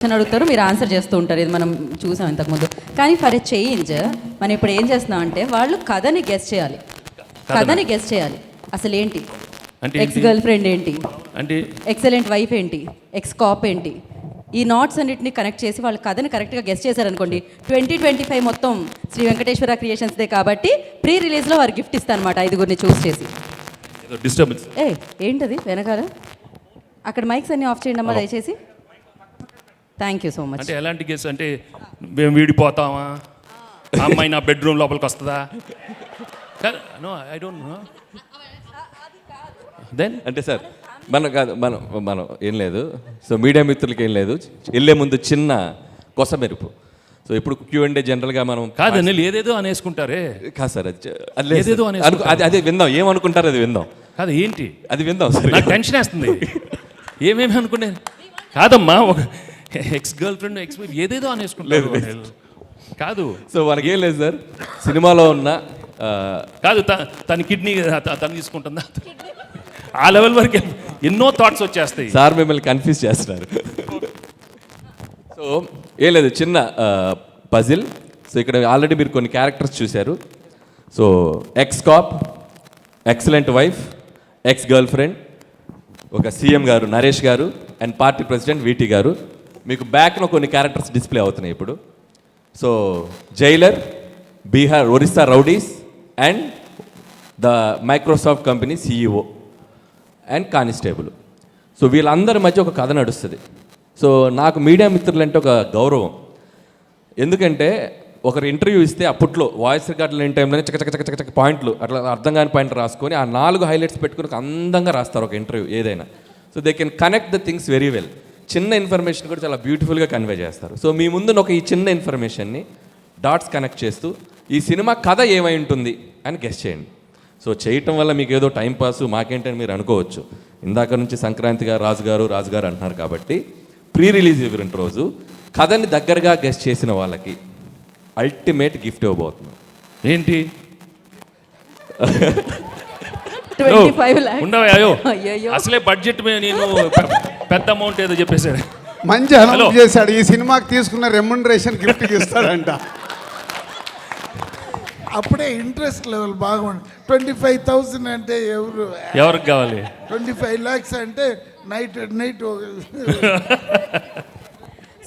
అని అడుగుతారు, మీరు ఆన్సర్ చేస్తూ ఉంటారు. ఇది మనం చూసాం ఇంతకుముందు. కానీ ఫర్ ఎ చేంజ్ మనం ఇప్పుడు ఏం చేస్తున్నాం అంటే వాళ్ళు కథని గెస్ చేయాలి. కథని గెస్ చేయాలి. అసలు ఏంటి ఎక్స్ గర్ల్ ఫ్రెండ్ ఏంటి, అంటే ఎక్సలెంట్ వైఫ్ ఏంటి, ఎక్స్ కాప్ ఏంటి, ఈ నాట్స్ అన్నింటినీ కనెక్ట్ చేసి వాళ్ళు కథని కరెక్ట్గా గెస్ చేశారనుకోండి 2025 మొత్తం శ్రీ వెంకటేశ్వర క్రియేషన్స్దే కాబట్టి ప్రీ రిలీజ్లో వారు గిఫ్ట్ ఇస్తారనమాట 5గురిని చూస్ చేసి. డిస్టర్బెన్స్ ఏంటది వెనకాల అక్కడ మైక్స్ అన్ని ఆఫ్ చేయండి అమ్మా దయచేసి. Thank you so much. అంటే ఎలాంటి గెస్ అంటే మేము వీడిపోతామా, అమ్మాయి నా బెడ్రూమ్ లోపలికి వస్తుందా? No I don't know. Then అంటే సార్ మనం ఏం లేదు. సో మీడియా మిత్రులకి ఏం లేదు, వెళ్ళే ముందు చిన్న కొస మెరుపు. సో ఇప్పుడు Q&A జనరల్గా మనం కాదండి ఏదేదో అనేసుకుంటారే. కాదు సార్, అది అదే విందాం, ఏమనుకుంటారు అది విందాం. కాదు ఏంటి అది విందాం సార్. నాకు టెన్షన్ వేస్తుంది. ఏమేమి అనుకునే కాదమ్మా, ఒక ex girl friend ex wife ఏదేదో అనేసుకుంటారు. కాదు సో మనకేం లేదు సార్, సినిమాలో ఉన్న కాదు తన కిడ్నీ తను తీసుకుంటుందా, ఆ లెవెల్ వరకు ఎన్నో థాట్స్ వచ్చేస్తాయి. సార్ మిమ్మల్ని కన్ఫ్యూజ్ చేస్తున్నారు. సో ఏం లేదు, చిన్న పజిల్. సో ఇక్కడ ఆల్రెడీ మీరు కొన్ని క్యారెక్టర్స్ చూశారు. So X cap, excellent wife, ex girl friend, ఒక సీఎం గారు నరేష్ గారు అండ్ పార్టీ ప్రెసిడెంట్ వీటీ గారు. మీకు బ్యాక్లో కొన్ని క్యారెక్టర్స్ డిస్ప్లే అవుతున్నాయి ఇప్పుడు. So Jailer, Bihar Orissa rowdies and the Microsoft company CEO and constable. So వీళ్ళందరి మధ్య ఒక కథ నడుస్తుంది. సో నాకు మీడియా మిత్రులంటే ఒక గౌరవం. ఎందుకంటే ఒకరు ఇంటర్వ్యూ ఇస్తే అప్పట్లో వాయిస్ రికార్డులు లేని టైంలోనే చక్క పాయింట్లు అట్లా అర్థం కాని పాయింట్ రాసుకొని ఆ 4 హైలైట్స్ పెట్టుకుని అందంగా రాస్తారు ఒక ఇంటర్వ్యూ ఏదైనా. So they can connect the things very well. చిన్న ఇన్ఫర్మేషన్ కూడా చాలా బ్యూటిఫుల్గా కన్వే చేస్తారు. సో మీ ముందు ఒక ఈ చిన్న ఇన్ఫర్మేషన్ని డాట్స్ కనెక్ట్ చేస్తూ ఈ సినిమా కథ ఏమై ఉంటుంది అని గెస్ చేయండి. సో చేయటం వల్ల మీకు ఏదో టైంపాస్ మాకేంటని మీరు అనుకోవచ్చు. ఇందాక నుంచి సంక్రాంతిగా రాజుగారు అంటున్నారు కాబట్టి ప్రీ రిలీజ్ ఈవెంట్ రోజు కథని దగ్గరగా గెస్ చేసిన వాళ్ళకి అల్టిమేట్ గిఫ్ట్ ఇవ్వబోతున్నాం. ఏంటి 25 lakhs. ఉండవయ్యో అసలే బడ్జెట్ నేను పెద్ద అమౌంట్ ఏదో చెప్పేశారు. మంచి అనౌన్స్ చేశాడు, ఈ సినిమాకి తీసుకున్న రెమ్యునరేషన్ గిఫ్ట్ ఇస్తాడంట. అప్పుడే ఇంట్రెస్ట్ లెవెల్ బాగుంది. 25,000 అంటే ఎవరికి కావాలి? 25 lakhs అంటే నైట్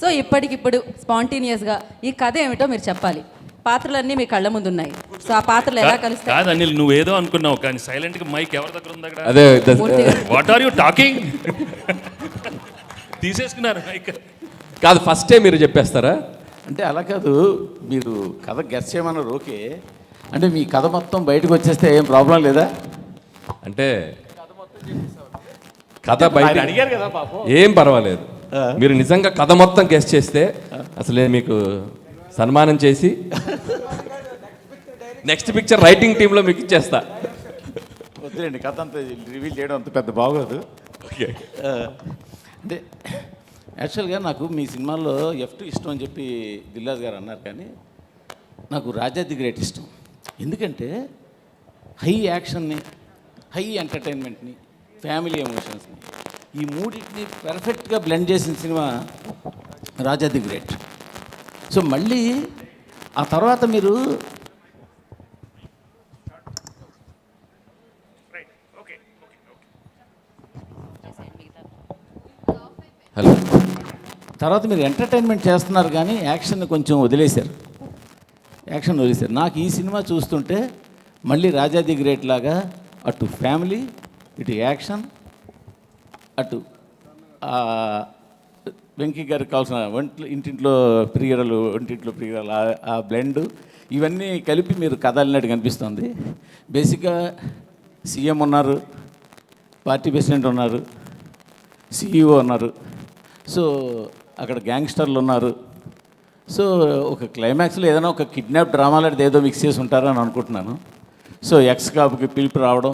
సో ఇప్పటికిప్పుడు స్పాంటేనియస్గా ఈ కథ ఏమిటో మీరు చెప్పాలి. పాత్రలన్నీ మీ కళ్ళ ముందు ఉన్నాయి. సో ఆ పాత్రలు ఎలా కలుస్తాయి? కాదు అనిల్, నువ్వు ఏదో అనుకున్నావు కానీ సైలెంట్ గా మైక్ ఎవరి దగ్గర ఉంది అక్కడ? అదే వాట్ ఆర్ యు టాకింగ్? తీసేసుకున్నారు మైక్. కాదు ఫస్టే మీరు చెప్పేస్తారా? అంటే అలా కాదు, మీరు కథ గెస్ చేయమన్నారు ఓకే. అంటే మీ కథ మొత్తం బయటకు వచ్చేస్తే ఏం ప్రాబ్లం లేదా? అంటే కథ బయట అడిగారు కదా పాపం, ఏం పర్వాలేదు. మీరు నిజంగా కథ మొత్తం గెస్ చేస్తే అసలే మీకు సన్మానం చేసి నెక్స్ట్ పిక్చర్ రైటింగ్ టీంలో మీకు ఇచ్చేస్తా. వద్దులేండి, కథ అంతా రివీల్ చేయడం అంత పెద్ద బాగోదు. ఓకే. అంటే యాక్చువల్గా నాకు మీ సినిమాలో F2 ఇష్టం అని చెప్పి దిల్రాజ్ గారు అన్నారు, కానీ నాకు రాజా ది గ్రేట్ ఇష్టం. ఎందుకంటే హై యాక్షన్ని, హై ఎంటర్టైన్మెంట్ని, ఫ్యామిలీ ఎమోషన్స్ని, ఈ మూడింటిని పర్ఫెక్ట్గా బ్లెండ్ చేసిన cinema Raja the great. So మళ్ళీ ఆ తర్వాత మీరు హలో తర్వాత మీరు ఎంటర్టైన్మెంట్ చేస్తున్నారు కానీ యాక్షన్ని కొంచెం వదిలేశారు. నాకు ఈ సినిమా చూస్తుంటే మళ్ళీ రాజా ది గ్రేట్ లాగా అటు ఫ్యామిలీ, ఇటు యాక్షన్, అటు వెంకీ గారికి కావాల్సిన ఇంటింట్లో ప్రియరలు, ఒంటింట్లో ప్రియరలు, ఆ బ్లెండ్ ఇవన్నీ కలిపి మీరు కథ అల్లినట్టు కనిపిస్తుంది. బేసిక్గా సీఎం ఉన్నారు, పార్టీ ప్రెసిడెంట్ ఉన్నారు, CEO ఉన్నారు, సో అక్కడ గ్యాంగ్స్టర్లు ఉన్నారు. సో ఒక క్లైమాక్స్లో ఏదైనా ఒక కిడ్నాప్ డ్రామా లాంటిది ఏదో మిక్స్ చేసి ఉంటారని అనుకుంటున్నాను. సో ఎక్స్ కాపుకి పిలుపు రావడం,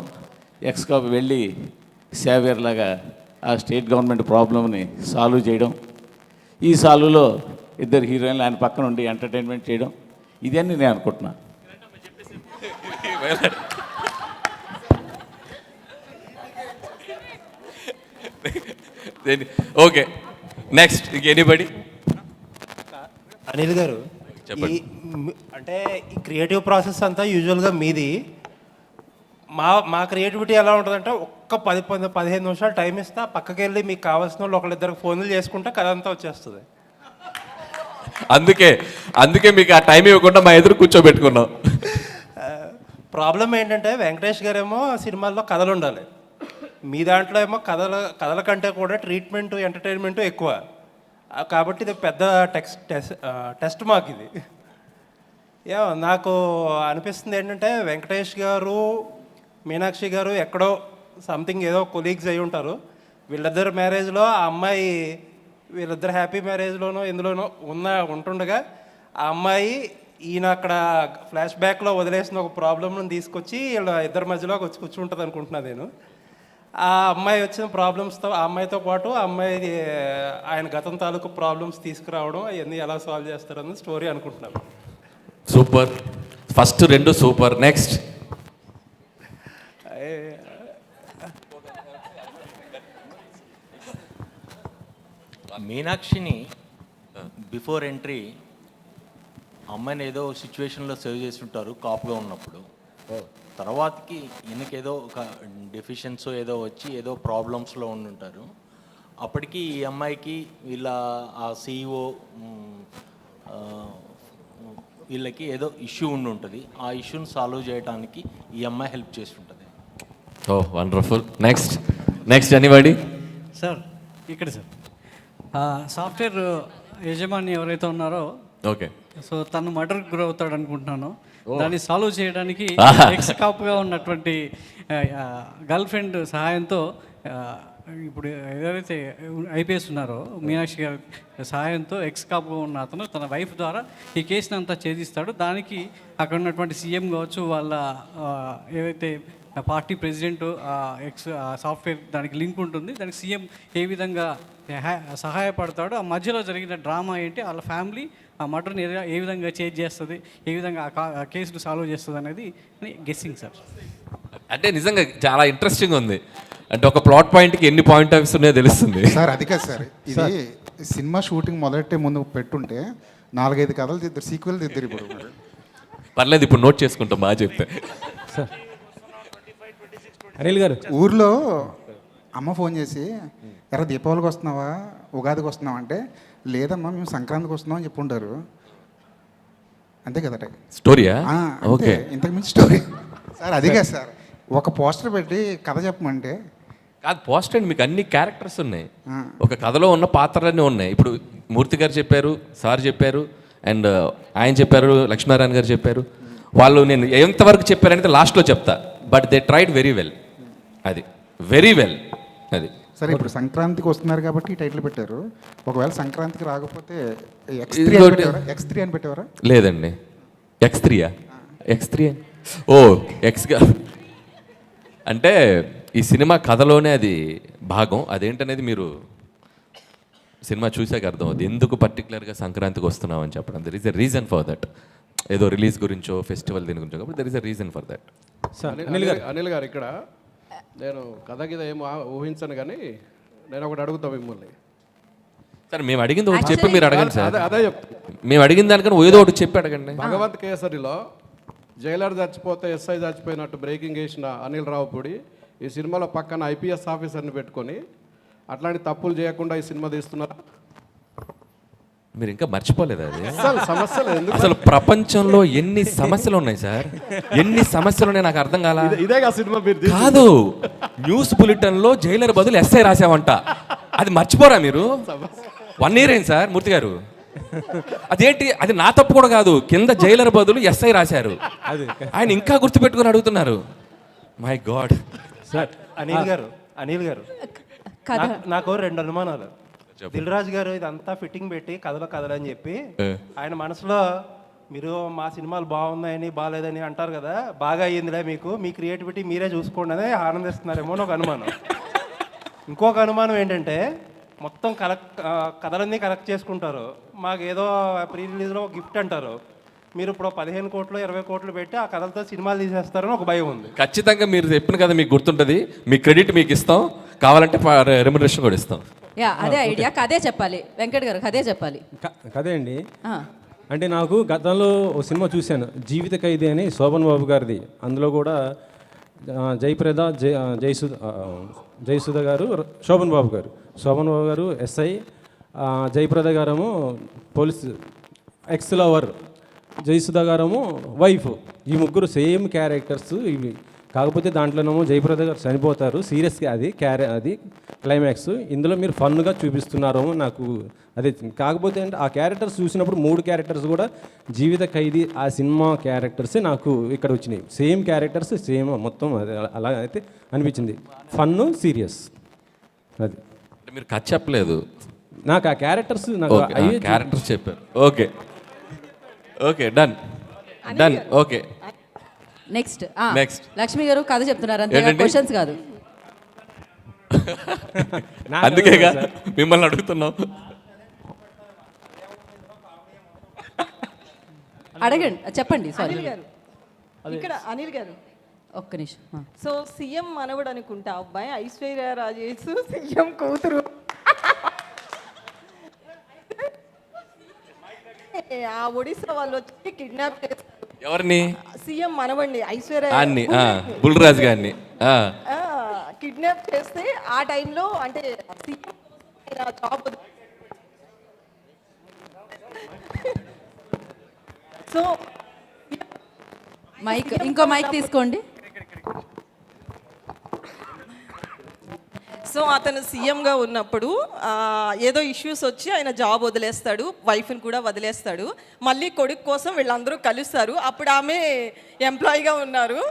ఎక్స్ కాపు వెళ్ళి సేవియర్ లాగా ఆ స్టేట్ గవర్నమెంట్ ప్రాబ్లమ్ని సాల్వ్ చేయడం, ఈ సాల్వ్లో ఇద్దరు హీరోయిన్లు ఆయన పక్కన ఉండి ఎంటర్టైన్మెంట్ చేయడం, ఇదన్నీ నేను అనుకుంటున్నాను. Okay next anybody? అనిల్ గారు చెప్పండి. అంటే ఈ క్రియేటివ్ ప్రాసెస్ అంతా యూజువల్గా మీది. మా క్రియేటివిటీ ఎలా ఉంటుందంటే ఒక్క 15 నిమిషాలు టైం ఇస్తా, పక్కకి వెళ్ళి మీకు కావాల్సిన వాళ్ళు ఒకళ్ళిద్దరికి ఫోన్లు చేసుకుంటే కథ అంతా వచ్చేస్తుంది. అందుకే మీకు ఆ టైం ఇవ్వకుండా మా ఎదురు కూర్చోబెట్టుకున్నాం. ప్రాబ్లం ఏంటంటే వెంకటేష్ గారేమో సినిమాల్లో కథలు ఉండాలి, మీ దాంట్లో ఏమో కథల కంటే కూడా ట్రీట్మెంట్ ఎంటర్టైన్మెంట్ ఎక్కువ. కాబట్టి ఇది పెద్ద టెస్ట్ మాకు ఇది. నాకు అనిపిస్తుంది ఏంటంటే వెంకటేష్ గారు మీనాక్షి గారు ఎక్కడో సంథింగ్ ఏదో కొలీగ్స్ అయి ఉంటారు. వీళ్ళిద్దరు మ్యారేజ్లో ఆ అమ్మాయి, వీళ్ళిద్దరు హ్యాపీ మ్యారేజ్లోనో ఎందులోనో ఉంటుండగా ఆ అమ్మాయి ఈయన అక్కడ ఫ్లాష్ బ్యాక్లో వదిలేసిన ఒక ప్రాబ్లమ్ను తీసుకొచ్చి వీళ్ళ ఇద్దరి మధ్యలోకి వచ్చి కూర్చుంటుంది అనుకుంటున్నాను నేను. ఆ అమ్మాయి వచ్చిన ప్రాబ్లమ్స్తో, ఆ అమ్మాయితో పాటు ఆ అమ్మాయి ఆయన గతం తాలూకు ప్రాబ్లమ్స్ తీసుకురావడం, అవన్నీ ఎలా సాల్వ్ చేస్తారని స్టోరీ అనుకుంటున్నాను. Super, first 2 super. నెక్స్ట్ మీనాక్షిని బిఫోర్ ఎంట్రీ అమ్మాయిని ఏదో సిచ్యువేషన్లో సేవ్ చేసి ఉంటారు కాపుగా ఉన్నప్పుడు. తర్వాతకి ఈయనకేదో ఒక డెఫిషియన్స్ ఏదో వచ్చి ఏదో ప్రాబ్లమ్స్లో ఉండుంటారు. అప్పటికి ఈ అమ్మాయికి వీళ్ళ ఆ CEO వీళ్ళకి ఏదో ఇష్యూ ఉండి ఉంటుంది. ఆ ఇష్యూని సాల్వ్ చేయడానికి ఈ అమ్మాయి హెల్ప్ చేసి ఉంటుంది. ఓ వండర్ఫుల్. Next anybody? సార్ ఇక్కడ సార్ సాఫ్ట్వేర్ యజమాని ఎవరైతే ఉన్నారో, ఓకే, సో తను మర్డర్ గురి అవుతాడు అనుకుంటున్నాను. దాన్ని సాల్వ్ చేయడానికి ఎక్స్ కాప్గా ఉన్నటువంటి గర్ల్ ఫ్రెండ్ సహాయంతో ఇప్పుడు ఎవరైతే IPS ఉన్నారో మీనాక్షి గారి సహాయంతో ఎక్స్ కాప్గా ఉన్న అతను తన వైఫ్ ద్వారా ఈ కేసుని అంతా ఛేదిస్తాడు. దానికి అక్కడ ఉన్నటువంటి CM కావచ్చు, వాళ్ళ ఏవైతే పార్టీ ప్రెసిడెంట్ సాఫ్ట్వేర్ దానికి లింక్ ఉంటుంది. దానికి CM ఏ విధంగా సహాయపడతాడు, ఆ మధ్యలో జరిగిన డ్రామా ఏంటి, వాళ్ళ ఫ్యామిలీ ఆ మర్డర్ని ఏ విధంగా చేంజ్ చేస్తుంది, ఏ విధంగా ఆ కేసును సాల్వ్ చేస్తుంది అనేది గెస్సింగ్ సార్. అంటే నిజంగా చాలా ఇంట్రెస్టింగ్ ఉంది. అంటే ఒక ప్లాట్ పాయింట్కి ఎన్ని పాయింట్ ఆఫ్ ఉన్నాయో తెలుస్తుంది. సార్ అది కాదు సార్, ఇది సినిమా షూటింగ్ మొదలెట్టే ముందు పెట్టుంటే 4-5 కథలు తిద్దరు, సీక్వెల్ తిద్దరు. ఇప్పుడు పర్లేదు, ఇప్పుడు నోట్ చేసుకుంటాం. బాగా చెప్తే అనిల్ గారు, ఊర్లో అమ్మ ఫోన్ చేసి ఎరా దీపావళికి వస్తున్నావా, ఉగాదికి వస్తున్నావా అంటే, లేదమ్మా మేము సంక్రాంతికి వస్తున్నాం అని చెప్పుంటారు. అంతే కదా స్టోరీయా? ఓకే, ఇంతకు మించి స్టోరీ సార్ అది కాదు సార్. ఒక పోస్టర్ పెట్టి కథ చెప్పమంటే కాదు, పోస్ట్ అండ్ మీకు అన్ని క్యారెక్టర్స్ ఉన్నాయి, ఒక కథలో ఉన్న పాత్రలన్నీ ఉన్నాయి. ఇప్పుడు మూర్తి గారు చెప్పారు, సార్ చెప్పారు, అండ్ ఆయన చెప్పారు, లక్ష్మీనారాయణ గారు చెప్పారు. వాళ్ళు నేను ఎంతవరకు చెప్పారనేది లాస్ట్లో చెప్తా. But they tried very well. అది వెరీ వెల్. అది సరే, ఇప్పుడు సంక్రాంతికి వస్తున్నారు కాబట్టి ఈ టైటిల్ పెట్టారు. ఒకవేళ సంక్రాంతికి రాకపోతే X3 అని పెట్టేవారా? లేదండి, X3 ఓ ఎక్స్గా అంటే ఈ సినిమా కథలోనే అది భాగం. అదేంటనేది మీరు సినిమా చూసాక అర్థం అవుతుంది, ఎందుకు పర్టికులర్గా సంక్రాంతికి వస్తున్నాం అని చెప్పడం. There is a reason for that. ఏదో రిలీజ్ గురించో ఫెస్టివల్ దీని గురించో, కాబట్టి there is a reason for that. Anil garu ఇక్కడ నేను కథ కింద ఏమో ఊహించను, కానీ నేను ఒకటి అడుగుతా మిమ్మల్ని. సార్ మేము అడిగింది ఒకటి చెప్పి మీరు అడగండి సార్. అదే చెప్తా. మేము అడిగిన దానికన్నా ఏదో ఒకటి చెప్పి అడగండి. భగవంత్ కేసరిలో జైలర్ చచ్చిపోతే SI చచ్చిపోయినట్టు బ్రేకింగ్ వేసిన అనిల్ రావుపూడి ఈ సినిమాలో పక్కన IPS ఆఫీసర్ని పెట్టుకొని అట్లాంటి తప్పులు చేయకుండా ఈ సినిమా తీస్తున్నారు. మీరు ఇంకా మర్చిపోలేదు అది. అసలు సమస్య లేదు. అసలు ప్రపంచంలో ఎన్ని సమస్యలు ఉన్నాయి సార్, ఎన్ని సమస్యలు ఉన్నాయి నాకు అర్థం కాల. ఇదే సినిమా కాదు, న్యూస్ బులెటిన్లో జైలర్ బదులు SI రాసావంట. అది మర్చిపోరా మీరు? 1 year అయింది సార్ మూర్తి గారు. అదేంటి, అది నా తప్పు కూడా కాదు. కింద జైలర్ బదులు SI రాశారు. ఆయన ఇంకా గుర్తుపెట్టుకుని అడుగుతున్నారు. My God. సార్ అనిల్ గారు నాకు 2 అనుమానాలు. దిల్ రాజు గారు ఇదంతా ఫిట్టింగ్ పెట్టి కథలని చెప్పి ఆయన మనసులో మీరు మా సినిమాలు బాగున్నాయని బాగాలేదని అంటారు కదా, బాగా అయ్యిందిలే మీకు, మీ క్రియేటివిటీ మీరే చూసుకోండి అని ఆనందిస్తున్నారేమో అని ఒక అనుమానం. ఇంకొక అనుమానం ఏంటంటే మొత్తం కథలన్నీ కలెక్ట్ చేసుకుంటారు, మాకు ఏదో ప్రీ రిలీజ్లో గిఫ్ట్ అంటారు, మీరు ఇప్పుడు 15 కోట్లు 20 కోట్లు పెట్టి ఆ కథలతో సినిమాలు తీసేస్తారని ఒక భయం ఉంది. ఖచ్చితంగా మీరు చెప్పిన కదా మీకు గుర్తుంటుంది, మీ క్రెడిట్ మీకు ఇస్తాం, కావాలంటే రెమ్యునరేషన్ కూడా ఇస్తాం. అదే ఐడియా, కదే చెప్పాలి వెంకట్ గారు, కదే చెప్పాలి. కదే అండి. అంటే నాకు గతంలో ఒక సినిమా చూశాను, జీవిత ఖైదీ అని, శోభన్ బాబు గారిది. అందులో కూడా జయప్రద, జయసుధ గారు, శోభన్ బాబు గారు ఎస్ఐ, జయప్రద గారేమో పోలీస్ ఎక్స్ లవర్, జయసుధ గారేమో వైఫ్. ఈ ముగ్గురు సేమ్ క్యారెక్టర్స్ ఇవి. కాకపోతే దాంట్లోనేమో జయప్రద గారు చనిపోతారు, సీరియస్గా అది క్లైమాక్స్. ఇందులో మీరు ఫన్గా చూపిస్తున్నారేమో నాకు అదే. కాకపోతే అంటే ఆ క్యారెక్టర్స్ చూసినప్పుడు 3 క్యారెక్టర్స్ కూడా జీవిత ఖైదీ ఆ సినిమా క్యారెక్టర్సే నాకు ఇక్కడ వచ్చినాయి. సేమ్ క్యారెక్టర్స్ సేమ్ మొత్తం అది అలా అయితే అనిపించింది. ఫన్ను సీరియస్ అది. అంటే మీరు కథ చెప్పలేదు, నాకు ఆ క్యారెక్టర్స్ నాకు క్యారెక్టర్స్ చెప్పారు. Okay okay, done done. Okay next Next. Lakshmi గారు కథ చెప్తున్నారు అంతే, ఏంటండి? క్వశ్చన్స్ కాదు. అందుకేగా మిమ్మల్ని అడుగుతున్నాం. అడగండి, చెప్పండి. సారీ, అనిల్ గారు ఇక్కడ అనిల్ గారు ఒక్క నిమిషం. సో సీఎం మనవడు అనుకుంటా అబ్బాయి, ఐశ్వర్య రాజేష్ సీఎం కూతురు. ఆ ఒడిశా వాళ్ళు వచ్చి కిడ్నాప్ చేస్తారు ఎవరిని? సీఎం మనవండి ఐశ్వర్య అన్ని బుల్రాజ్ గారిని కిడ్నాప్ చేస్తే ఆ టైంలో అంటే సీఎం జాబ్. సో మైక్, ఇంకో మైక్ తీసుకోండి. సో అతను సీఎంగా ఉన్నప్పుడు ఏదో ఇష్యూస్ వచ్చి ఆయన జాబ్ వదిలేస్తాడు, వైఫ్ని కూడా వదిలేస్తాడు. మళ్ళీ కొడుకు కోసం వీళ్ళందరూ కలుస్తారు. అప్పుడు ఆమె ఎంప్లాయీగా ఉన్నారు,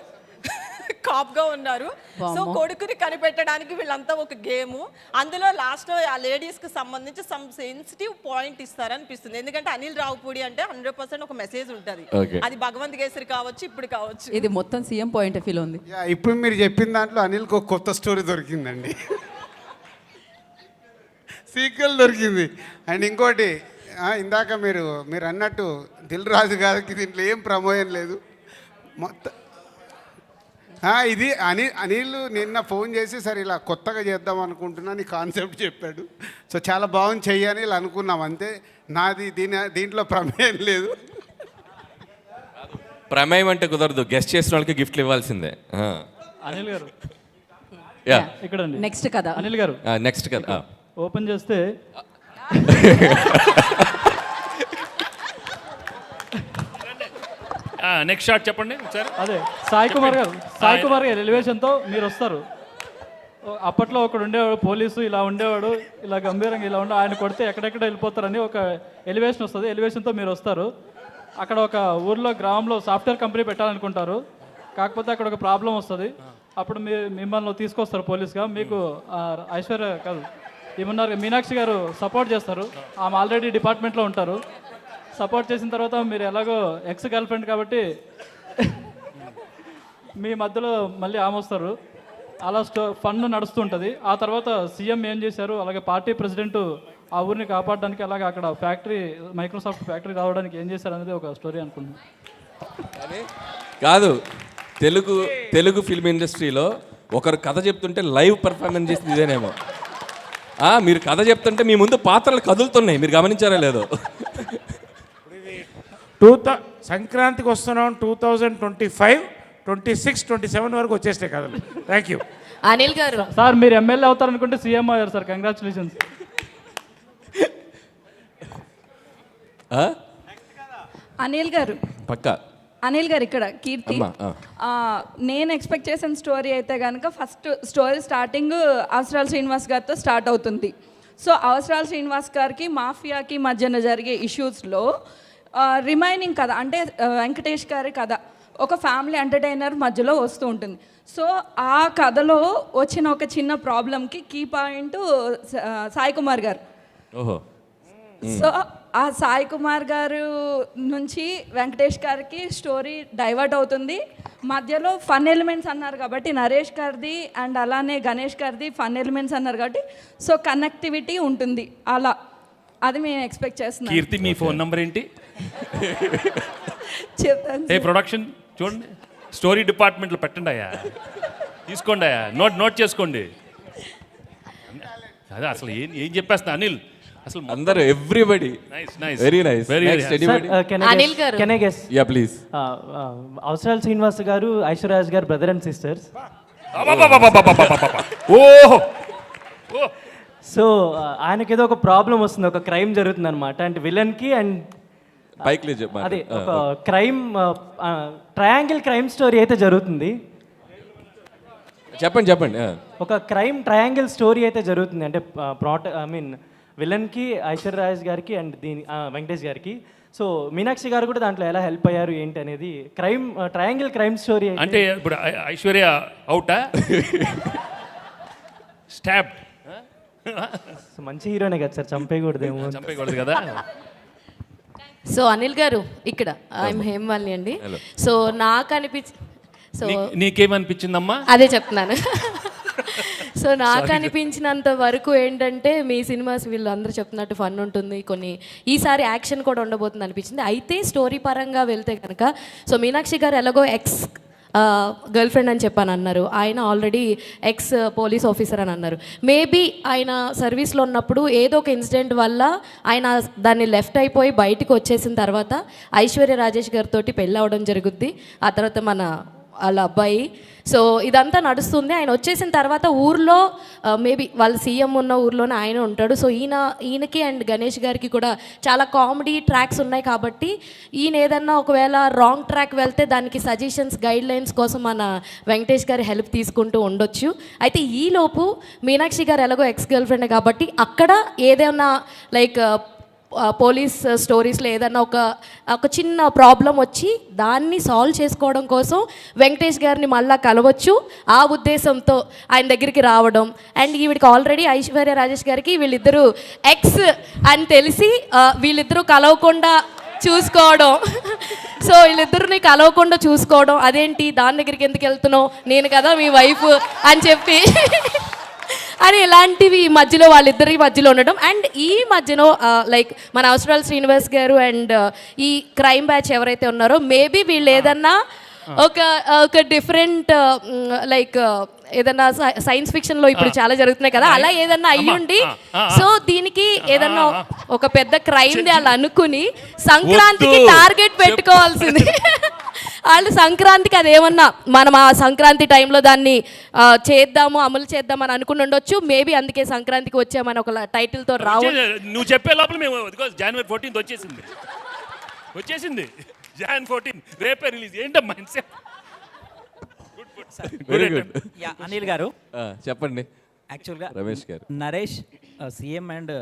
కాప్గా ఉన్నారు. సో కొడుకుని కనిపెట్టడానికి వీళ్ళంతా ఒక గేము. అందులో లాస్ట్లో ఆ లేడీస్కి సంబంధించి సమ్ సెన్సిటివ్ పాయింట్ ఇస్తారనిపిస్తుంది. ఎందుకంటే అనిల్ రావుపూడి అంటే 100% ఒక మెసేజ్ ఉంటుంది. అది భగవంత్ కేసరి కావచ్చు, ఇప్పుడు కావచ్చు. ఇది మొత్తం సీఎం పాయింట్ ఆఫ్ వ్యూలో ఉంది. ఇప్పుడు మీరు చెప్పిన దాంట్లో అనిల్కి ఒక కొత్త స్టోరీ దొరికిందండి, సీక్వెల్ దొరికింది. అండ్ ఇంకోటి, ఇందాక మీరు అన్నట్టు దిల్ రాజు గారికి దీంట్లో ఏం ప్రమోయం లేదు మొత్తం. ఇది అనిల్ నిన్న ఫోన్ చేసి సరే ఇలా కొత్తగా చేద్దాం అనుకుంటున్నా నీ కాన్సెప్ట్ చెప్పాడు. సో చాలా బాగుంది చెయ్యని ఇలా అనుకున్నాం అంతే. నాది దీంట్లో ప్రమేయం లేదు. ప్రమేయం అంటే కుదరదు, గెస్ట్ చేసిన వాళ్ళకి గిఫ్ట్లు ఇవ్వాల్సిందే. అనిల్ గారు యా, ఇక్కడ నెక్స్ట్ కదా అనిల్ గారు నెక్స్ట్ కదా ఓపెన్ చేస్తే నెక్స్ట్ షాట్ చెప్పండి ఒకసారి. అదే సాయి కుమార్ గారు ఎలివేషన్తో మీరు వస్తారు. అప్పట్లో ఒకడు ఉండేవాడు పోలీసు, ఇలా ఉండేవాడు, ఇలా గంభీరంగా ఇలా ఉండే, ఆయన కొడితే ఎక్కడెక్కడ వెళ్ళిపోతారని ఒక ఎలివేషన్ వస్తుంది. ఎలివేషన్తో మీరు వస్తారు. అక్కడ ఒక ఊర్లో గ్రామంలో సాఫ్ట్వేర్ కంపెనీ పెట్టాలనుకుంటారు. కాకపోతే అక్కడ ఒక ప్రాబ్లం వస్తుంది. అప్పుడు మిమ్మల్ని తీసుకొస్తారు పోలీస్గా. మీకు ఐశ్వర్య కాదు ఏమన్నారు, మీనాక్షి గారు సపోర్ట్ చేస్తారు. ఆమె ఆల్రెడీ డిపార్ట్మెంట్లో ఉంటారు. సపోర్ట్ చేసిన తర్వాత మీరు ఎలాగో ఎక్స్ గర్ల్ ఫ్రెండ్ కాబట్టి మీ మధ్యలో మళ్ళీ ఆమె వస్తారు. అలా ఫండ్ నడుస్తుంటుంది. ఆ తర్వాత సీఎం ఏం చేశారు, అలాగే పార్టీ ప్రెసిడెంట్ ఆ ఊరిని కాపాడడానికి, అలాగే అక్కడ ఫ్యాక్టరీ మైక్రోసాఫ్ట్ ఫ్యాక్టరీ రావడానికి ఏం చేశారు అనేది ఒక స్టోరీ అనుకుంటున్నాను. కాదు, తెలుగు ఫిల్మ్ ఇండస్ట్రీలో ఒకరు కథ చెప్తుంటే లైవ్ పర్ఫార్మెన్స్ చేసింది ఇదేనేమో. మీరు కథ చెప్తుంటే మీ ముందు పాత్రలు కదులుతున్నాయి, మీరు గమనించారా లేదో. సంక్రాంతికి వస్తున్నాం 2025, 26, 27 వరకు వచ్చేస్తాయి కథలు. థ్యాంక్ యూ అనిల్ గారు. సార్ మీరు ఎమ్మెల్యే అవుతారనుకుంటే సీఎం అయ్యారు సార్, కంగ్రాచులేషన్స్. అనిల్ గారు పక్కా అనిల్ గారు ఇక్కడ కీర్తి. నేను ఎక్స్పెక్ట్ చేసిన స్టోరీ అయితే కనుక ఫస్ట్ స్టోరీ స్టార్టింగ్ అవసరాల శ్రీనివాస్ గారితో స్టార్ట్ అవుతుంది. సో అవసరాల శ్రీనివాస్ గారికి మాఫియాకి మధ్యన జరిగే ఇష్యూస్లో రిమైనింగ్ కథ అంటే వెంకటేష్ గారి కథ ఒక ఫ్యామిలీ ఎంటర్టైనర్ మధ్యలో వస్తూ ఉంటుంది. సో ఆ కథలో వచ్చిన ఒక చిన్న ప్రాబ్లంకి కీ పాయింట్ సాయి కుమార్ గారు. సో ఆ సాయి కుమార్ గారు నుంచి వెంకటేష్ గారికి స్టోరీ డైవర్ట్ అవుతుంది. మధ్యలో ఫన్ ఎలిమెంట్స్ అన్నారు కాబట్టి నరేష్ గారిది అండ్ అలానే గణేష్ గారిది ఫన్ ఎలిమెంట్స్ అన్నారు కాబట్టి సో కనెక్టివిటీ ఉంటుంది. అలా అది మేము ఎక్స్పెక్ట్ చేస్తున్నాం. కీర్తి మీ ఫోన్ నంబర్ ఏంటి? చెప్తాను. ప్రొడక్షన్ చూడండి, స్టోరీ డిపార్ట్మెంట్లో పెట్టండి అయ్యా, తీసుకోండి అయ్యా, నోట్ చేసుకోండి. అదే అసలు ఏం చెప్పేస్తున్నా అనిల్, అసలు అందరూ everybody nice very nice very Anil గారు can I guess yeah please. Avasarala Srinivas గారు ఐశ్వర్యరాజ్ గారు బ్రదర్ అండ్ సిస్టర్స్. ఓహో సో ఆయనకి ఏదో ఒక ప్రాబ్లం వస్తుంది, ఒక క్రైమ్ జరుగుతుంది అనమాట. అంటే విలన్కి అండ్ బైక్ అదే ఒక క్రైమ్ ట్రయాంగిల్ క్రైమ్ స్టోరీ అయితే జరుగుతుంది. చెప్పండి చెప్పండి. ఒక క్రైమ్ ట్రయాంగిల్ స్టోరీ అయితే జరుగుతుంది. అంటే విలన్కి ఐశ్వర్యరాజ్ గారికి అండ్ వెంకటేష్ గారికి. సో మీనాక్షి గారు కూడా దాంట్లో ఎలా హెల్ప్ అయ్యారు ఏంటి అనేది ట్రయాంగిల్ క్రైమ్ స్టోరీ. అంటే ఇప్పుడు ఐశ్వర్య అవుటా స్టాప్ మంచి హీరోనే కదా సార్, చంపేయకూడదేమో. చంపేయకూడదు కదా. సో అనిల్ గారు ఇక్కడ ఐఎమ్ హేమవాలిని అండి. సో నాకు సో నీకేమనిపించిందమ్మా? అదే చెప్తున్నాను. సో నాకు అనిపించినంత వరకు ఏంటంటే మీ సినిమాస్ వీళ్ళు అందరూ చెప్తున్నట్టు ఫన్ ఉంటుంది, కొన్ని ఈసారి యాక్షన్ కూడా ఉండబోతుంది అనిపించింది. అయితే స్టోరీ పరంగా వెళ్తే కనుక సో మీనాక్షి గారు ఎలాగో ఎక్స్ గర్ల్ ఫ్రెండ్ అని చెప్పాను అన్నారు, ఆయన ఆల్రెడీ ఎక్స్ పోలీస్ ఆఫీసర్ అని అన్నారు. మేబీ ఆయన సర్వీస్లో ఉన్నప్పుడు ఏదో ఒక ఇన్సిడెంట్ వల్ల ఆయన దాన్ని లెఫ్ట్ అయిపోయి బయటకు వచ్చేసిన తర్వాత ఐశ్వర్య రాజేష్ గారితో పెళ్ళి అవ్వడం జరుగుద్ది. ఆ తర్వాత వాళ్ళ అబ్బాయి. సో ఇదంతా నడుస్తుంది. ఆయన వచ్చేసిన తర్వాత ఊర్లో మేబీ వాళ్ళ సీఎం ఉన్న ఊర్లోనే ఆయన ఉంటాడు. సో ఈయనకి అండ్ గణేష్ గారికి కూడా చాలా కామెడీ ట్రాక్స్ ఉన్నాయి కాబట్టి ఈయన ఏదన్నా ఒకవేళ రాంగ్ ట్రాక్ వెళ్తే దానికి సజెషన్స్ గైడ్ లైన్స్ కోసం మన వెంకటేష్ గారి హెల్ప్ తీసుకుంటూ ఉండొచ్చు. అయితే ఈలోపు మీనాక్షి గారు ఎలాగో ఎక్స్ గర్ల్ ఫ్రెండ్ కాబట్టి అక్కడ ఏదైనా లైక్ పోలీస్ స్టోరీస్లో ఏదన్నా ఒక చిన్న ప్రాబ్లం వచ్చి దాన్ని సాల్వ్ చేసుకోవడం కోసం వెంకటేష్ గారిని మళ్ళీ కలవచ్చు. ఆ ఉద్దేశంతో ఆయన దగ్గరికి రావడం అండ్ ఈవిడికి ఆల్రెడీ ఐశ్వర్య రాజేష్ గారికి వీళ్ళిద్దరూ ఎక్స్ అని తెలిసి వీళ్ళిద్దరూ కలవకుండా చూసుకోవడం. సో వీళ్ళిద్దరిని కలవకుండా చూసుకోవడం, అదేంటి దాని దగ్గరికి ఎందుకు వెళ్తున్నావు, నేను కదా మీ వైఫ్ అని చెప్పి అని ఇలాంటివి మధ్యలో వాళ్ళిద్దరి మధ్యలో ఉండడం. అండ్ ఈ మధ్యలో లైక్ మన అవసరాల శ్రీనివాస్ గారు అండ్ ఈ క్రైమ్ బ్యాచ్ ఎవరైతే ఉన్నారో మేబీ వీళ్ళు ఏదన్నా ఒక డిఫరెంట్ లైక్ ఏదన్నా సైన్స్ ఫిక్షన్లో ఇప్పుడు చాలా జరుగుతున్నాయి కదా, అలా ఏదన్నా అయ్యుండి సో దీనికి ఏదన్నా ఒక పెద్ద క్రైమ్ వాళ్ళు అనుకుని సంక్రాంతికి టార్గెట్ పెట్టుకోవాల్సింది. వాళ్ళు సంక్రాంతికి అదేమన్నా మనం ఆ సంక్రాంతి టైంలో దాన్ని చేద్దాము అమలు చేద్దాం అని అనుకుని ఉండొచ్చు. మేబీ అందుకే సంక్రాంతికి వచ్చామని ఒక టైటిల్తో నువ్వు చెప్పే లోపల మేము జనవరి 14th వచ్చేసింది. Jan 14 రేపే రిలీజ్. ఏంటమ్మా వెరీ గుడ్. అనిల్ గారు చెప్పండి. యాక్చువల్గా రమేష్ గారు నరేష్ సీఎం అండ్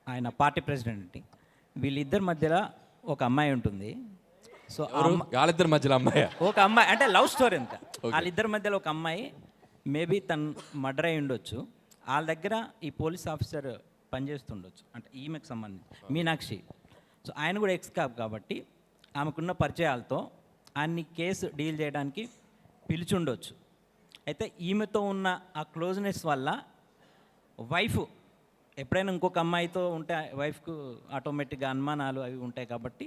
ఆయన పార్టీ ప్రెసిడెంట్, వీళ్ళిద్దరి మధ్యలో ఒక అమ్మాయి ఉంటుంది. సో వాళ్ళిద్దరి మధ్యలో అమ్మాయి ఒక అమ్మాయి అంటే లవ్ స్టోరీ అంతా. వాళ్ళిద్దరి మధ్యలో ఒక అమ్మాయి మేబీ తను మర్డర్ అయి ఉండొచ్చు. వాళ్ళ దగ్గర ఈ పోలీస్ ఆఫీసర్ పనిచేస్తుండొచ్చు, అంటే ఈమెకు సంబంధించి మీనాక్షి. సో ఆయన కూడా ఎక్స్ కాప్ కాబట్టి ఆమెకున్న పరిచయాలతో ఆయన్ని కేసు డీల్ చేయడానికి పిలిచుండొచ్చు. అయితే ఈమెతో ఉన్న ఆ క్లోజ్నెస్ వల్ల వైఫ్ ఎప్పుడైనా ఇంకొక అమ్మాయితో ఉంటే వైఫ్కు ఆటోమేటిక్గా అనుమానాలు అవి ఉంటాయి కాబట్టి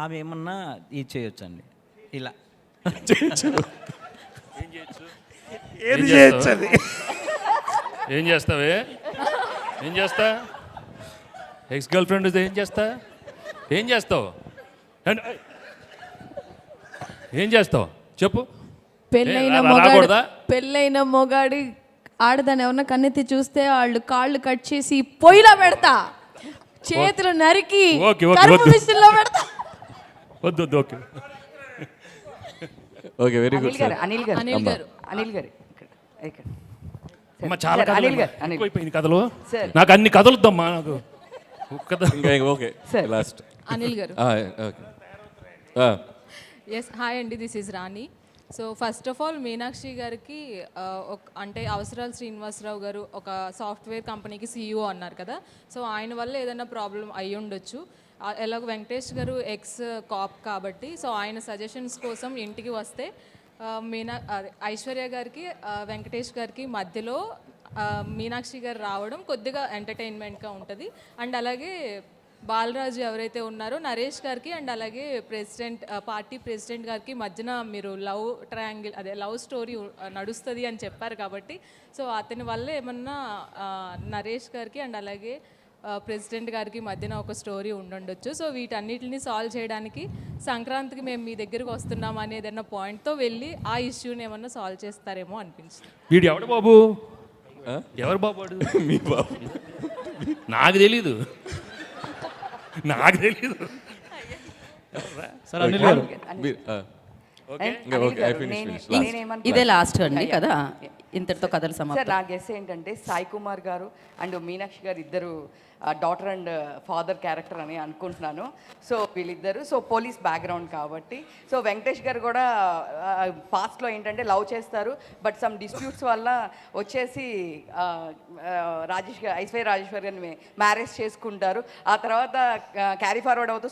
ఆమె ఏమన్నా ఇది చేయొచ్చు అండి. ఇలా ఏం చేస్తావే? ఏం చేస్తా? ఎక్స్ గర్ల్ ఫ్రెండ్ ఏం చేస్తావు? ఏం చేస్తావు చెప్పు. పెళ్ళైన మొగాడి ఆడదాన్ని ఎవరన్నా కన్నెత్తి చూస్తే వాళ్ళు కాళ్ళు కట్ చేసి పొయ్యిలో పెడతా, చేతులు నరికి మిషన్లో పెడతా. వద్దు ఓకే ఓకే వెరీ గుడ్. చాలా కథలు నాకు అన్ని కథలుద్దమ్మా నాకు. ఓకే లాస్ట్ అనిల్ గారు. ఎస్ హాయ్ అండి, this is Rani. So first of all Meenakshi గారికి అంటే అవసరాల శ్రీనివాసరావు గారు ఒక సాఫ్ట్వేర్ కంపెనీకి CEO అన్నారు కదా, సో ఆయన వల్ల ఏదైనా ప్రాబ్లం అయి ఉండొచ్చు. ఎలాగో వెంకటేష్ గారు ఎక్స్ కాప్ కాబట్టి సో ఆయన సజెషన్స్ కోసం ఇంటికి వస్తే ఐశ్వర్య గారికి వెంకటేష్ గారికి మధ్యలో మీనాక్షి గారు రావడం కొద్దిగా ఎంటర్టైన్మెంట్గా ఉంటుంది. అండ్ అలాగే బాలరాజు ఎవరైతే ఉన్నారో నరేష్ గారికి అండ్ అలాగే పార్టీ ప్రెసిడెంట్ గారికి మధ్యన మీరు లవ్ ట్రయాంగిల్ లవ్ స్టోరీ నడుస్తుంది అని చెప్పారు కాబట్టి సో అతని వల్ల ఏమన్నా నరేష్ గారికి అండ్ అలాగే ప్రెసిడెంట్ గారికి మధ్యన ఒక స్టోరీ ఉండుండొచ్చు. సో వీటన్నిటిని సాల్వ్ చేయడానికి సంక్రాంతికి మేము మీ దగ్గరికి వస్తున్నాం అనే ఏదైనా పాయింట్తో వెళ్ళి ఆ ఇష్యూని ఏమన్నా సాల్వ్ చేస్తారేమో అనిపించింది. వీడు ఎవడు బాబు? ఎవరు బాబు వాడు? మీ బాబు. నాకు తెలీదు. సార్ అనిల్ గారు ఇదే లాస్ట్ అండి కదా, ఇంతటితో కథలు సమాప్తం. సార్ నా గెస్ ఏంటంటే సాయి కుమార్ గారు అండ్ మీనాక్షి గారు ఇద్దరు డాటర్ అండ్ ఫాదర్ క్యారెక్టర్ అని అనుకుంటున్నాను. సో వీళ్ళిద్దరు పోలీస్ బ్యాక్గ్రౌండ్ కాబట్టి సో వెంకటేష్ గారు కూడా పాస్ట్లో ఏంటంటే లవ్ చేస్తారు, బట్ సమ్ డిస్ప్యూట్స్ వల్ల వచ్చేసి ఐశ్వర్య రాజేశ్వర్ గారిని మ్యారేజ్ చేసుకుంటారు. ఆ తర్వాత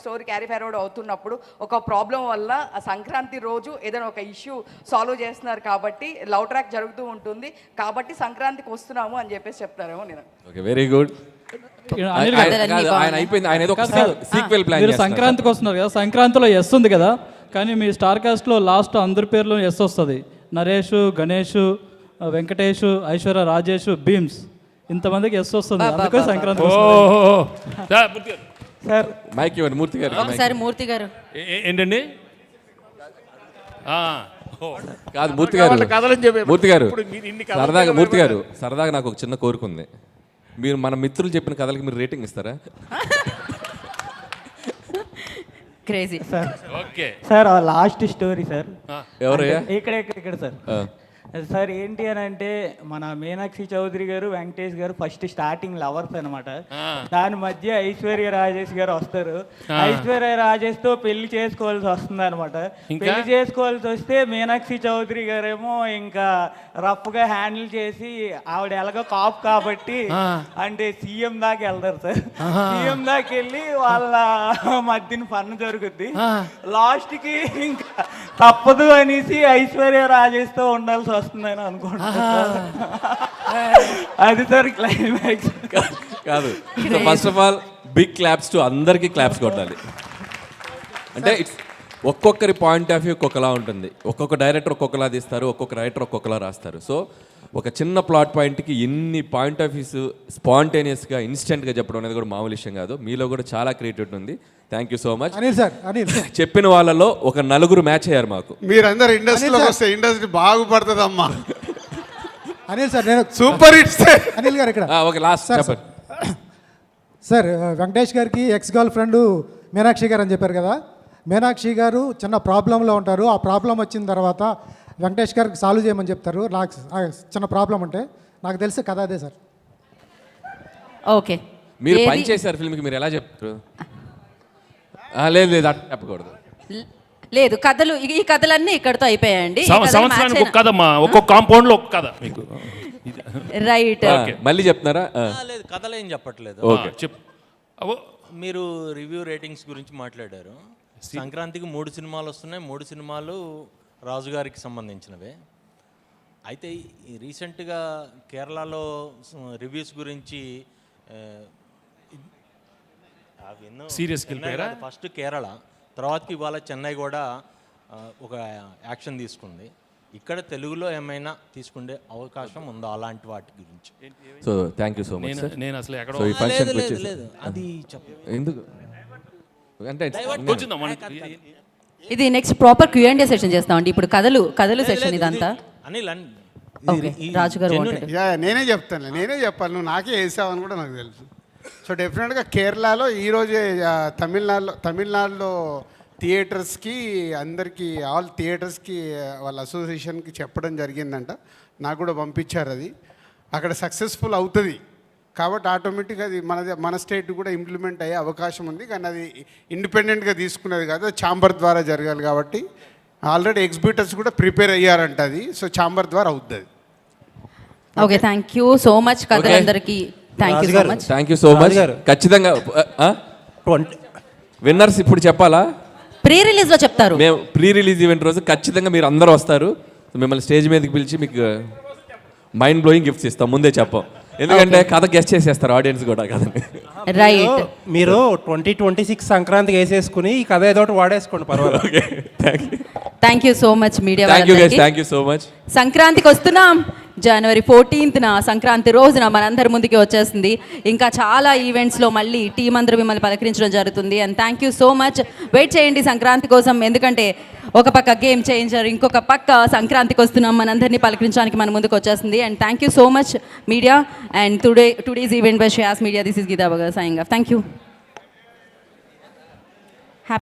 స్టోరీ క్యారీ ఫార్వర్డ్ అవుతున్నప్పుడు ఒక ప్రాబ్లం వల్ల ఆ సంక్రాంతి రోజు ఏదైనా ఒక ఇష్యూ సాల్వ్ చేస్తున్నారు కాబట్టి లవ్ ట్రాక్ జరుగుతూ ఉంటుంది కాబట్టి సంక్రాంతికి వస్తున్నాము అని చెప్పేసి చెప్తారేమో నేను. Okay, very good. మీరు సంక్రాంతికి వస్తున్నారు కదా, సంక్రాంతిలో ఎస్ ఉంది కదా, కానీ మీ స్టార్ కాస్ట్లో లాస్ట్ అందరి పేర్లు ఎస్ వస్తుంది. నరేష్, గణేష్, వెంకటేష్, ఐశ్వర్య రాజేష్, భీమ్స్, ఇంతమందికి ఎస్ వస్తుంది. అందుకే సంక్రాంతి సార్ మైక్ ఇవ్వండి మూర్తి గారు. ఒకసారి మూర్తి గారు ఏంటండి? కాదు మూర్తి గారు సరదాగా నాకు ఒక చిన్న కోరిక ఉంది. మీరు మన మిత్రులు చెప్పిన కథలకి మీరు రేటింగ్ ఇస్తారా? Crazy okay sir last story sir. ఎవరయ్యా? ఇక్కడ సార్. సార్ ఏంటి అని అంటే మన మీనాక్షి చౌదరి గారు వెంకటేష్ గారు ఫస్ట్ స్టార్టింగ్ లవర్స్ అనమాట. దాని మధ్య ఐశ్వర్య రాజేష్ గారు వస్తారు. ఐశ్వర్య రాజేష్ తో పెళ్లి చేసుకోవాల్సి వస్తుంది అనమాట. పెళ్లి చేసుకోవాల్సి వస్తే మీనాక్షి చౌదరి గారేమో ఇంకా రఫ్ గా హ్యాండిల్ చేసి ఆవిడ ఎలాగో కాప్ కాబట్టి అంటే సీఎం దాకా వెళ్తారు సార్. సీఎం దాకా వెళ్ళి వాళ్ళ మధ్యన ఫన్ జరుగుద్ది. లాస్ట్ కి ఇంకా తప్పదు అనేసి ఐశ్వర్య రాజేష్ తో ఉండాల్సి వస్తుందని అనుకుంటున్నాను. అది సార్ క్లైమాక్స్. కాదు, first of all big claps to అందరికీ క్లాప్స్ కొట్టాలి. అంటే ఇట్స్ ఒక్కొక్కరి పాయింట్ ఆఫ్ వ్యూ ఒక్కొక్కలా ఉంటుంది. ఒక్కొక్క డైరెక్టర్ ఒక్కొక్కలా తీస్తారు, ఒక్కొక్క రైటర్ ఒక్కొక్కలా రాస్తారు. సో ఒక చిన్న ప్లాట్ పాయింట్కి ఎన్ని పాయింట్ ఆఫ్ వ్యూస్ స్పాంటేనియస్గా ఇన్స్టెంట్గా చెప్పడం అనేది కూడా మామూలు విషయం కాదు. మీలో కూడా చాలా క్రియేటివిటీ ఉంది. Thank you so much. చెప్పిన వాళ్ళలో ఒక నలుగురు మ్యాచ్ అయ్యారు మాకు. మీరందరూ ఇండస్ట్రీలోకి వస్తే ఇండస్ట్రీ బాగుపడుతుందమ్మా. అనిల్ సార్ నేను సూపర్ హిట్స్. అనిల్ గారు ఇక్కడ ఓకే లాస్ట్ చెప్పండి సార్. వెంకటేష్ గారికి ఎక్స్ గర్ల్ ఫ్రెండ్ మీనాక్షి గారు అని చెప్పారు కదా. మీనాక్షి గారు చిన్న ప్రాబ్లంలో ఉంటారు. ఆ ప్రాబ్లం వచ్చిన తర్వాత వెంకటేష్ గారికి సాల్వ్ చేయమని చెప్తారు. నాకు చిన్న ప్రాబ్లం ఉంటే నాకు తెలిసి కథ అదే సార్. ఓకే, మీరు పని చేశారు ఫిల్మ్కి, మీరు ఎలా చెప్తారు? లేదు అట్లా చెప్పకూడదు. లేదు, కథలు ఈ కథలన్నీ ఇక్కడతో అయిపోయాయండి. సంవత్సరానికి ఒక కథమ్మా, ఒక్కొక్క కాంపౌండ్ లో ఒక కథ మీకు. రైట్, మళ్ళీ చెప్తున్నారా? లేదు, కథలు ఏం చెప్పట్లేదు. ఓకే చెప్పు. మీరు రివ్యూ రేటింగ్స్ గురించి మాట్లాడారు. సంక్రాంతికి 3 సినిమాలు వస్తున్నాయి. 3 సినిమాలు రాజు గారికి సంబంధించినవే. అయితే రీసెంట్గా కేరళలో రివ్యూస్ గురించి సీరియస్కి వెళ్ళిపోయారా? ఫస్ట్ కేరళ, తర్వాతకి ఇవాళ చెన్నై కూడా ఒక యాక్షన్ తీసుకుంది. ఇక్కడ తెలుగులో ఏమైనా తీసుకునే అవకాశం ఉందా అలాంటి వాటి గురించి? So thank you so much sir. నేను అసలు ఎక్కడ లేదు అది ఎందుకు అంటే ఇది నెక్స్ట్ ప్రాపర్ Q&A సెషన్ చేస్తామండి. ఇప్పుడు కథలు సెషన్ ఇదంతా. అనిల్ రాజు గారు నేనే చెప్పాలి, నువ్వు నాకే వేసావని కూడా నాకు తెలుసు. సో డెఫినెట్గా కేరళలో ఈరోజే తమిళనాడులో థియేటర్స్కి అందరికీ ఆల్ థియేటర్స్కి వాళ్ళ అసోసియేషన్కి చెప్పడం జరిగిందంట. నాకు కూడా పంపించారు. అది అక్కడ సక్సెస్ఫుల్ అవుతుంది కాబట్టి ఆటోమేటిక్గా అది మన స్టేట్ కూడా ఇంప్లిమెంట్ అయ్యే అవకాశం ఉంది. కానీ అది ఇండిపెండెంట్గా తీసుకునేది కాదు, ఛాంబర్ ద్వారా జరగాలి కాబట్టి ఆల్రెడీ ఎగ్జిబిటర్స్ కూడా ప్రిపేర్ అయ్యారంట అది. సో ఛాంబర్ ద్వారా అవుతుంది. Okay, thank you so much కథలందరికీ. Thank you so much. ఖచ్చితంగా విన్నర్స్ ఇప్పుడు చెప్పాలా? ప్రీ రిలీజ్లో చెప్తారు. మేము ప్రీ రిలీజ్ ఈవెంట్ రోజు ఖచ్చితంగా మీరు అందరూ వస్తారు. మిమ్మల్ని స్టేజ్ మీదకి పిలిచి మీకు మైండ్ బ్లోయింగ్ గిఫ్ట్స్ ఇస్తాం. ముందే చెప్పాం, ఎందుకంటే కథ గెస్ట్ చేసేస్తారు ఆడియన్స్ కూడా కథని. రైట్, మీరు 2026 సంక్రాంతికి వేసేసుకుని ఈ కథ ఏదో ఒకటి వాడేసుకోండి, పర్వాలేదు. Thank you so much media. Thank you so much. సంక్రాంతికి వస్తున్నాం, జనవరి 14th సంక్రాంతి రోజున మనందరి ముందుకి వచ్చేస్తుంది. ఇంకా చాలా ఈవెంట్స్లో మళ్ళీ టీం అందరూ మిమ్మల్ని పలకరించడం జరుగుతుంది. And thank you so much. Wait చేయండి సంక్రాంతి కోసం, ఎందుకంటే ఒక పక్క గేమ్ చేంజర్, ఇంకొక పక్క సంక్రాంతికి వస్తున్నాం మనందరినీ పలకరించడానికి మన ముందుకు వచ్చేస్తుంది. And thank you so much media. And today's event by Shreyas media. This is Geetha బగర్ సైనింగ్ ఆఫ్. Thank you.